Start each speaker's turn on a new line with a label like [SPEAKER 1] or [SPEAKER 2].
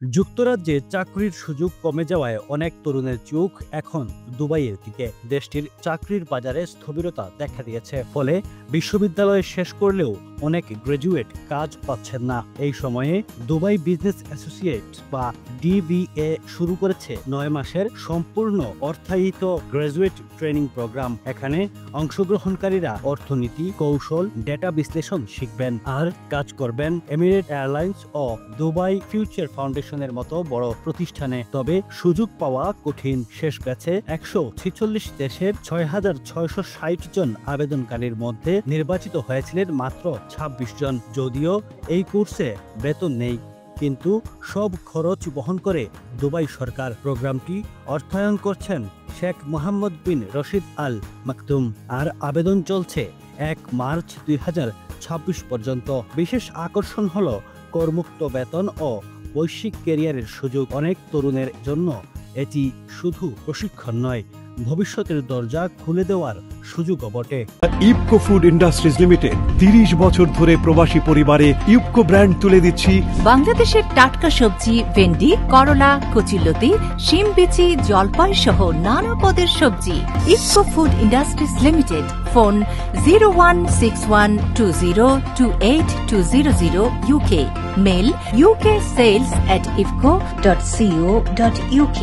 [SPEAKER 1] যুক্তরাজ্যে চাকরির সুযোগ কমে যাওয়ায় অনেক তরুণের চোখ এখন দুবাইয়ের দিকে। দেশটির চাকরির বাজারে স্থবিরতা দেখা দিয়েছে, ফলে বিশ্ববিদ্যালয় শেষ করলেও অনেক গ্র্যাজুয়েট কাজ পাচ্ছেন না। এই সময়ে দুবাই বিজনেস অ্যাসোসিয়েট বা DBA শুরু করেছে 9 মাসের সম্পূর্ণ অর্থায়িত গ্র্যাজুয়েট ট্রেনিং প্রোগ্রাম। এখানে অংশগ্রহণকারীরা অর্থনীতি, কৌশল, ডেটা বিশ্লেষণ শিখবেন আর কাজ করবেন এমিরেট এয়ারলাইন্স ও দুবাই ফিউচার ফাউন্ডেশনের মতো বড় প্রতিষ্ঠানে। তবে সুযোগ পাওয়া কঠিন। শেষ ব্যাচে 146 দেশের 6,660 জন আবেদনকারীর মধ্যে নির্বাচিত হয়েছিলেন মাত্র 26 জন। যদিও এই কোর্সে বেতন নেই, কিন্তু সব খরচ বহন করে দুবাই সরকার। প্রোগ্রামটি অর্থায়ন করছেন শেখ মোহাম্মদ বিন রশিদ আল মাকতুম, আর আবেদন চলছে 1 মার্চ 2026 পর্যন্ত। বিশেষ আকর্ষণ হলো করমুক্ত বেতন ও বৈশ্বিক ক্যারিয়ারের সুযোগ। অনেক তরুণের জন্য এটি শুধু প্রশিক্ষণ নয়, ভবিষ্যতের দরজা খুলে দেওয়ার সুযোগও বটে।
[SPEAKER 2] ইপকো ফুড ইন্ডাস্ট্রিজ লিমিটেড 30 বছর ধরে প্রবাসী পরিবারে ইপকো ব্র্যান্ড তুলে দিচ্ছি
[SPEAKER 3] বাংলাদেশের টাটকা সবজি, ভেন্ডি, করলা, কচুলতি, শিম বিচি, জলপাই সহ নানা পদের সবজি। Ifco food industries limited. Phone 016120282000 UK। Mail uksales@ifco.co.uk।